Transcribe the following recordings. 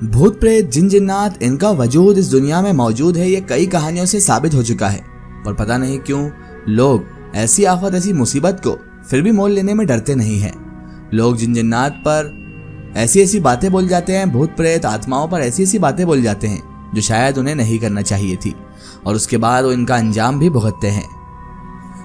भूत प्रेत जिन जिन्नात इनका वजूद इस दुनिया में मौजूद है, ये कई कहानियों से साबित हो चुका है। पर पता नहीं क्यों लोग ऐसी आफत, ऐसी मुसीबत को फिर भी मोल लेने में डरते नहीं हैं। लोग जिन जिन्नात पर ऐसी ऐसी बातें बोल जाते हैं, भूत प्रेत आत्माओं पर ऐसी ऐसी बातें बोल जाते हैं जो शायद उन्हें नहीं करना चाहिए थी, और उसके बाद वो इनका अंजाम भी भुगतते हैं।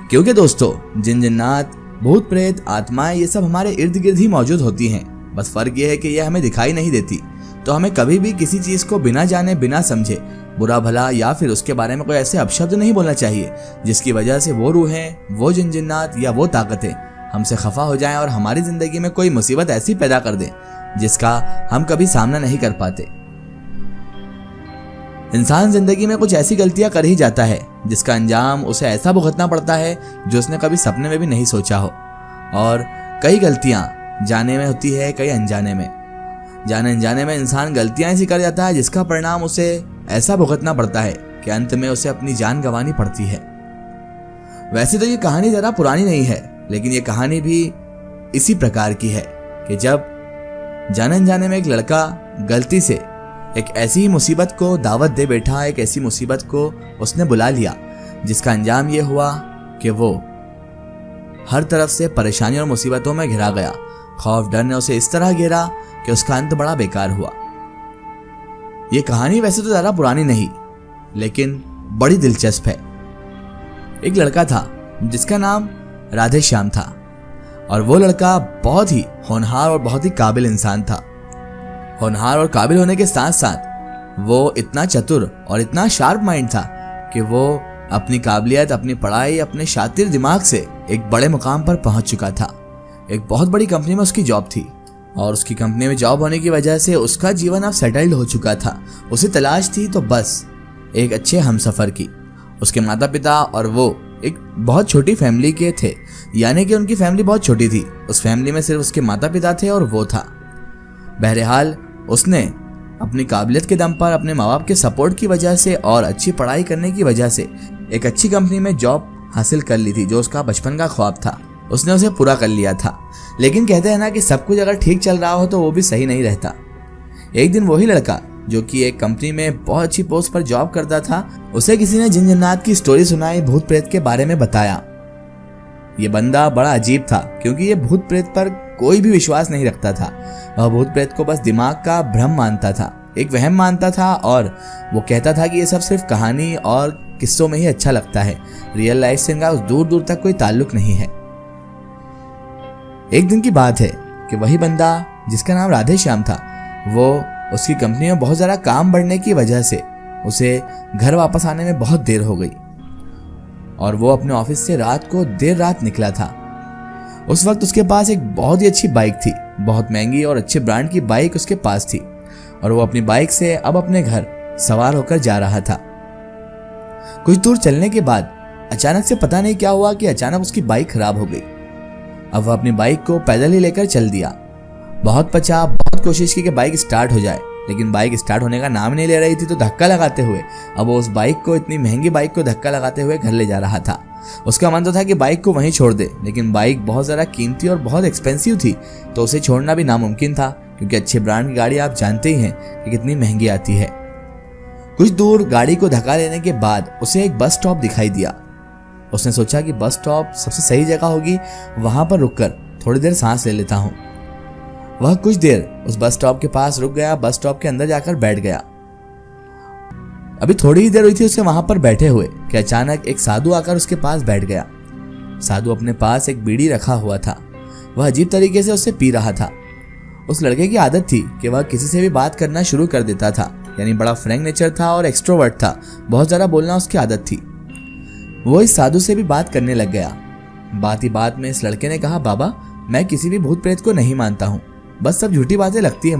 क्योंकि दोस्तों, जिन जिन्नात, भूत प्रेत, आत्माएं ये सब हमारे इर्द गिर्द ही मौजूद होती हैं। बस फर्क ये है कि ये हमें दिखाई नहीं देती। तो हमें कभी भी किसी चीज को बिना जाने बिना समझे बुरा भला या फिर उसके बारे में कोई ऐसे अपशब्द नहीं बोलना चाहिए जिसकी वजह से वो रूहें, वो जिन जिन्नात या वो ताकतें हमसे खफा हो जाएं और हमारी जिंदगी में कोई मुसीबत ऐसी पैदा कर दें जिसका हम कभी सामना नहीं कर पाते। इंसान जिंदगी में कुछ ऐसी गलतियां कर ही जाता है जिसका अंजाम उसे ऐसा भुगतना पड़ता है जो उसने कभी सपने में भी नहीं सोचा हो। और कई गलतियां जाने में होती है, कई अनजाने में। जाने अनजाने में इंसान गलतियां ऐसी कर जाता है जिसका परिणाम उसे ऐसा भुगतना पड़ता है कि अंत में उसे अपनी जान गंवानी पड़ती है। वैसे तो ये कहानी जरा पुरानी नहीं है, लेकिन ये कहानी भी इसी प्रकार की है कि जब जाने अनजाने में एक लड़का गलती से एक ऐसी ही मुसीबत को दावत दे बैठा, एक ऐसी मुसीबत को उसने बुला लिया जिसका अंजाम ये हुआ कि वो हर तरफ से परेशानी और मुसीबतों में घिरा गया। खौफ डर ने उसे इस तरह घेरा कि उसका अंत बड़ा बेकार हुआ। ये कहानी वैसे तो ज्यादा पुरानी नहीं, लेकिन बड़ी दिलचस्प है। एक लड़का था जिसका नाम राधे श्याम था, और वो लड़का बहुत ही होनहार और बहुत ही काबिल इंसान था। होनहार और काबिल होने के साथ साथ वो इतना चतुर और इतना शार्प माइंड था कि वो अपनी काबिलियत, अपनी पढ़ाई, अपने शातिर दिमाग से एक बड़े मुकाम पर पहुंच चुका था। एक बहुत बड़ी कंपनी में उसकी जॉब थी, और उसकी कंपनी में जॉब होने की वजह से उसका जीवन अब सेटल्ड हो चुका था। उसे तलाश थी तो बस एक अच्छे हमसफर की। उसके माता पिता और वो एक बहुत छोटी फैमिली के थे, यानी कि उनकी फैमिली बहुत छोटी थी। उस फैमिली में सिर्फ उसके माता पिता थे और वो था। बहरहाल उसने अपनी काबिलियत के दम पर, अपने माँ बाप के सपोर्ट की वजह से और अच्छी पढ़ाई करने की वजह से एक अच्छी कंपनी में जॉब हासिल कर ली थी। जो उसका बचपन का ख्वाब था उसने उसे पूरा कर लिया था। लेकिन कहते हैं ना कि सब कुछ अगर ठीक चल रहा हो तो वो भी सही नहीं रहता। एक दिन वही लड़का जो कि एक कंपनी में बहुत अच्छी पोस्ट पर जॉब करता था, उसे किसी ने जिन जिन्नात की स्टोरी सुनाई, भूत प्रेत के बारे में बताया। ये बंदा बड़ा अजीब था क्योंकि ये भूत प्रेत पर कोई भी विश्वास नहीं रखता था। वह भूत प्रेत को बस दिमाग का भ्रम मानता था, एक वहम मानता था, और वो कहता था कि ये सब सिर्फ कहानी और किस्सों में ही अच्छा लगता है। रियल लाइफ से इनका दूर दूर तक कोई ताल्लुक नहीं है। एक दिन की बात है कि वही बंदा जिसका नाम राधे श्याम था, वो उसकी कंपनी में बहुत ज़्यादा काम बढ़ने की वजह से उसे घर वापस आने में बहुत देर हो गई, और वो अपने ऑफिस से रात को देर रात निकला था। उस वक्त उसके पास एक बहुत ही अच्छी बाइक थी, बहुत महंगी और अच्छे ब्रांड की बाइक उसके पास थी, और वो अपनी बाइक से अब अपने घर सवार होकर जा रहा था। कुछ दूर चलने के बाद अचानक से पता नहीं क्या हुआ कि अचानक उसकी बाइक खराब हो गई। अब वह अपनी बाइक को पैदल ही लेकर चल दिया। बहुत पचा, बहुत कोशिश की कि बाइक स्टार्ट हो जाए, लेकिन बाइक स्टार्ट होने का नाम नहीं ले रही थी। तो धक्का लगाते हुए अब वो उस बाइक को, इतनी महंगी बाइक को धक्का लगाते हुए घर ले जा रहा था। उसका मन तो था कि बाइक को वहीं छोड़ दे, लेकिन बाइक बहुत ज़्यादा कीमती और बहुत एक्सपेंसिव थी, तो उसे छोड़ना भी नामुमकिन था, क्योंकि अच्छे ब्रांड की गाड़ी आप जानते ही हैं कि कितनी महंगी आती है। कुछ दूर गाड़ी को धक्का लेने के बाद उसे एक बस स्टॉप दिखाई दिया। उसने सोचा कि बस स्टॉप सबसे सही जगह होगी, वहां पर रुककर थोड़ी देर सांस ले लेता हूं। वह कुछ देर उस बस स्टॉप के पास रुक गया, बस स्टॉप के अंदर जाकर बैठ गया। अभी थोड़ी ही देर हुई थी उसे वहां पर बैठे हुए कि अचानक एक साधु आकर उसके पास बैठ गया। साधु अपने पास एक बीड़ी रखा हुआ था, वह अजीब तरीके से उसे पी रहा था। उस लड़के की आदत थी कि वह किसी से भी बात करना शुरू कर देता था, यानी बड़ा फ्रैंक नेचर था और एक्सट्रोवर्ट था, बहुत ज़्यादा बोलना उसकी आदत थी। वो इस साधु से भी बात करने लग गया। बात ही बात में इस लड़के ने कहा, बाबा मैं किसी भी भूत प्रेत को नहीं मानता हूँ, बस सब झूठी बातें लगती है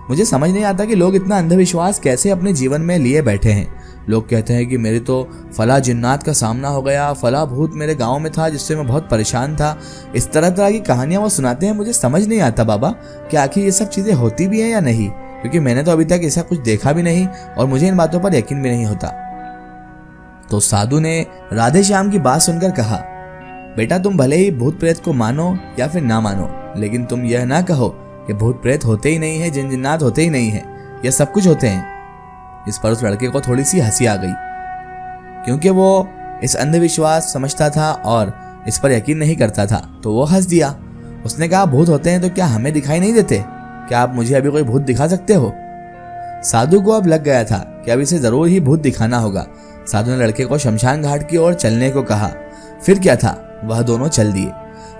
मुझे समझ नहीं आता कि लोग इतना अंधविश्वास कैसे अपने जीवन में लिए बैठे हैं। लोग कहते हैं कि मेरे तो फला जिन्नात का सामना हो गया, फला भूत मेरे गांव में था जिससे मैं बहुत परेशान था। इस तरह तरह की कहानियां वो सुनाते हैं। मुझे समझ नहीं आता बाबा कि आखिर ये सब चीज़ें होती भी हैं या नहीं, क्योंकि मैंने तो अभी तक ऐसा कुछ देखा भी नहीं और मुझे इन बातों पर यकीन भी नहीं होता। तो साधु ने राधे श्याम की बात सुनकर कहा, बेटा तुम भले ही भूत प्रेत को मानो या फिर ना मानो, लेकिन तुम यह ना कहो कि भूत प्रेत होते ही नहीं है, जिन जिन्नात होते ही नहीं है। ये सब कुछ होते हैं। इस पर उस लड़के को थोड़ी सी हंसी आ गई, क्योंकि वो इस अंधविश्वास समझता था और इस पर यकीन नहीं करता था, तो वो हंस दिया। उसने कहा, भूत होते हैं तो क्या हमें दिखाई नहीं देते? क्या आप मुझे अभी कोई भूत दिखा सकते हो? साधु को अब लग गया था कि अब इसे जरूर ही भूत दिखाना होगा। साधु ने लड़के को शमशान घाट की ओर चलने को कहा। फिर क्या था, वह दोनों चल दिए।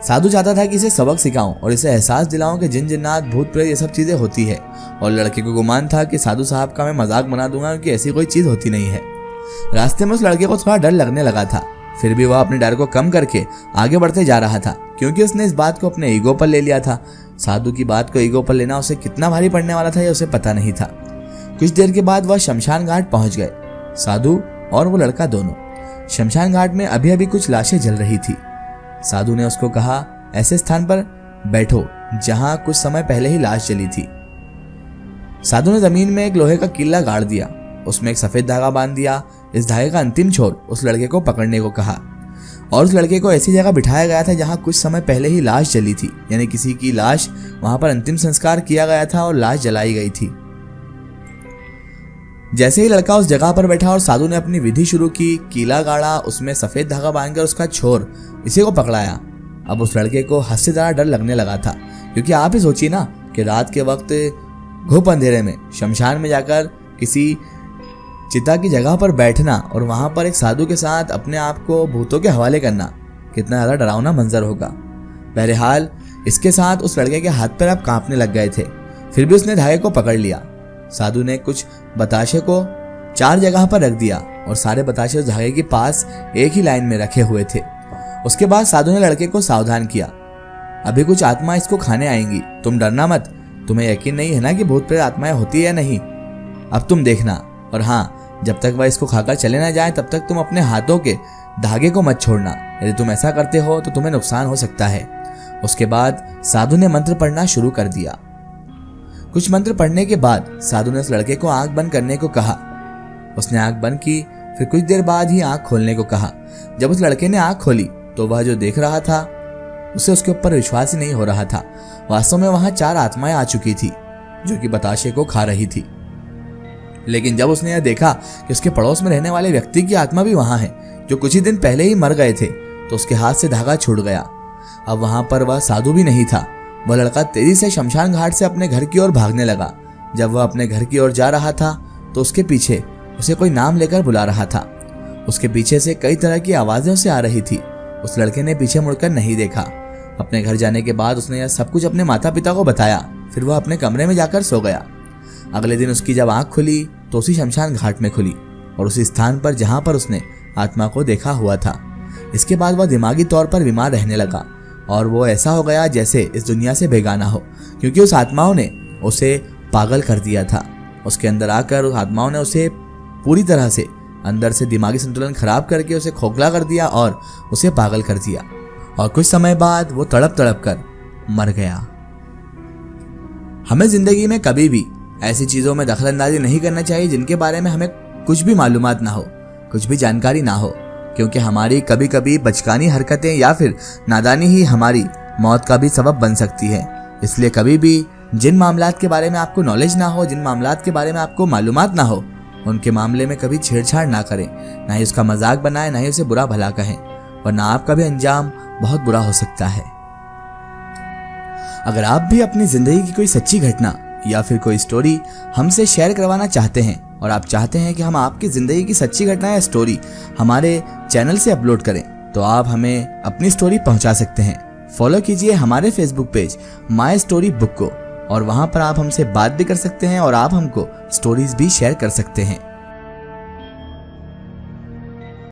साधु चाहता था कि इसे सबक सिखाऊं और इसे एहसास दिलाऊं कि जिन जिन्नात, भूत प्रेत ये सब चीजें होती है, और लड़के को गुमान था कि साधु साहब का मैं मजाक बना दूंगा क्योंकि ऐसी कोई चीज होती नहीं है। रास्ते में उस लड़के को थोड़ा डर लगने लगा था, फिर भी वह अपने डर को कम करके आगे बढ़ते जा रहा था, क्योंकि उसने इस बात को अपने ईगो पर ले लिया था। साधु की बात को ईगो पर लेना उसे कितना भारी पड़ने वाला था, यह उसे पता नहीं था। कुछ देर के बाद वह शमशान घाट पहुंच गए, साधु और वो लड़का दोनों। शमशान घाट में अभी अभी कुछ लाशें जल रही थी। साधु ने उसको कहा, ऐसे स्थान पर बैठो जहां कुछ समय पहले ही लाश जली थी। साधु ने जमीन में एक लोहे का किल्ला गाड़ दिया, उसमें एक सफेद धागा बांध दिया। इस धागे का अंतिम छोर उस लड़के को पकड़ने को कहा, और उस लड़के को ऐसी जगह बिठाया गया था जहां कुछ समय पहले ही लाश जली थी, यानी किसी की लाश, वहां पर अंतिम संस्कार किया गया था और लाश जलाई गई थी। जैसे ही लड़का उस जगह पर बैठा और साधु ने अपनी विधि शुरू की, कीला गाड़ा, उसमें सफेद धागा बांधकर उसका छोर इसी को पकड़ाया। अब उस लड़के को हद से ज्यादा डर लगने लगा था, क्योंकि आप ही सोचिए ना कि रात के वक्त घुप अंधेरे में शमशान में जाकर किसी चिता की जगह पर बैठना और वहां पर एक साधु के साथ अपने आप को भूतों के हवाले करना, कितना ज्यादा डरावना मंजर होगा। बहरहाल इसके साथ उस लड़के के हाथ पैर अब कांपने लग गए थे, फिर भी उसने धागे को पकड़ लिया। साधु ने कुछ बताशे को 4 जगह पर रख दिया और सारे बताशे उस धागे के पास एक ही लाइन में रखे हुए थे। उसके बाद साधु ने लड़के को सावधान किया, अभी कुछ आत्मा इसको खाने आएंगी, तुम डरना मत। तुम्हें यकीन नहीं है ना कि भूत प्रेत आत्माएं होती है या नहीं? अब तुम देखना, और हाँ, जब तक वह इसको खाकर चले ना जाए तब तक तुम अपने हाथों के धागे को मत छोड़ना। यदि तुम ऐसा करते हो तो तुम्हें नुकसान हो सकता है। उसके बाद साधु ने मंत्र पढ़ना शुरू कर दिया। कुछ मंत्र पढ़ने के बाद साधु ने उस लड़के को आंख बंद करने को कहा। उसने आंख बंद की, फिर कुछ देर बाद ही आंख खोलने को कहा। जब उस लड़के ने आंख खोली तो वह जो देख रहा था उसे उसके ऊपर विश्वास ही नहीं हो रहा था। वास्तव में वहां 4 आत्माएं आ चुकी थी जो कि बताशे को खा रही थी। लेकिन जब उसने यह देखा कि उसके पड़ोस में रहने वाले व्यक्ति की आत्मा भी वहां है, जो कुछ ही दिन पहले ही मर गए थे, तो उसके हाथ से धागा छूट गया। अब वहां पर वह साधु भी नहीं था। वह लड़का तेजी से शमशान घाट से अपने घर की ओर भागने लगा। जब वह अपने घर की ओर जा रहा था तो उसके पीछे उसे कोई नाम लेकर बुला रहा था। उसके पीछे से कई तरह की आवाजें उसे आ रही थी। उस लड़के ने पीछे मुड़कर नहीं देखा। अपने घर जाने के बाद उसने यह सब कुछ अपने माता पिता को बताया। फिर वह अपने कमरे में जाकर सो गया। अगले दिन उसकी जब आंख खुली तो उसी शमशान घाट में खुली और उसी स्थान पर जहां पर उसने आत्मा को देखा हुआ था। इसके बाद वह दिमागी तौर पर बीमार रहने लगा और वो ऐसा हो गया जैसे इस दुनिया से बेगाना हो, क्योंकि उस आत्माओं ने उसे पागल कर दिया था। उसके अंदर आकर उस आत्माओं ने उसे पूरी तरह से अंदर से दिमागी संतुलन खराब करके उसे खोखला कर दिया और उसे पागल कर दिया। और कुछ समय बाद वो तड़प तड़प कर मर गया। हमें जिंदगी में कभी भी ऐसी चीजों में दखलंदाजी नहीं करना चाहिए जिनके बारे में हमें कुछ भी मालूमात ना हो, कुछ भी जानकारी ना हो, क्योंकि हमारी कभी कभी बचकानी हरकतें या फिर नादानी ही हमारी मौत का भी सबब बन सकती है। इसलिए कभी भी जिन मामलात के बारे में आपको नॉलेज ना हो, जिन मामलात के बारे में आपको मालूमात ना हो, उनके मामले में कभी छेड़छाड़ ना करें, ना ही उसका मजाक बनाएं, ना ही उसे बुरा भला कहें, वरना आपका भी अंजाम बहुत बुरा हो सकता है। अगर आप भी अपनी जिंदगी की कोई सच्ची घटना या फिर कोई स्टोरी हमसे शेयर करवाना चाहते हैं और आप चाहते हैं कि हम आपकी जिंदगी की सच्ची घटना या स्टोरी हमारे चैनल से अपलोड करें, तो आप हमें अपनी स्टोरी पहुंचा सकते हैं। फॉलो कीजिए हमारे Facebook page my story book को, और वहां पर आप हमसे बात भी कर सकते हैं और आप हमको स्टोरीज भी शेयर कर सकते हैं।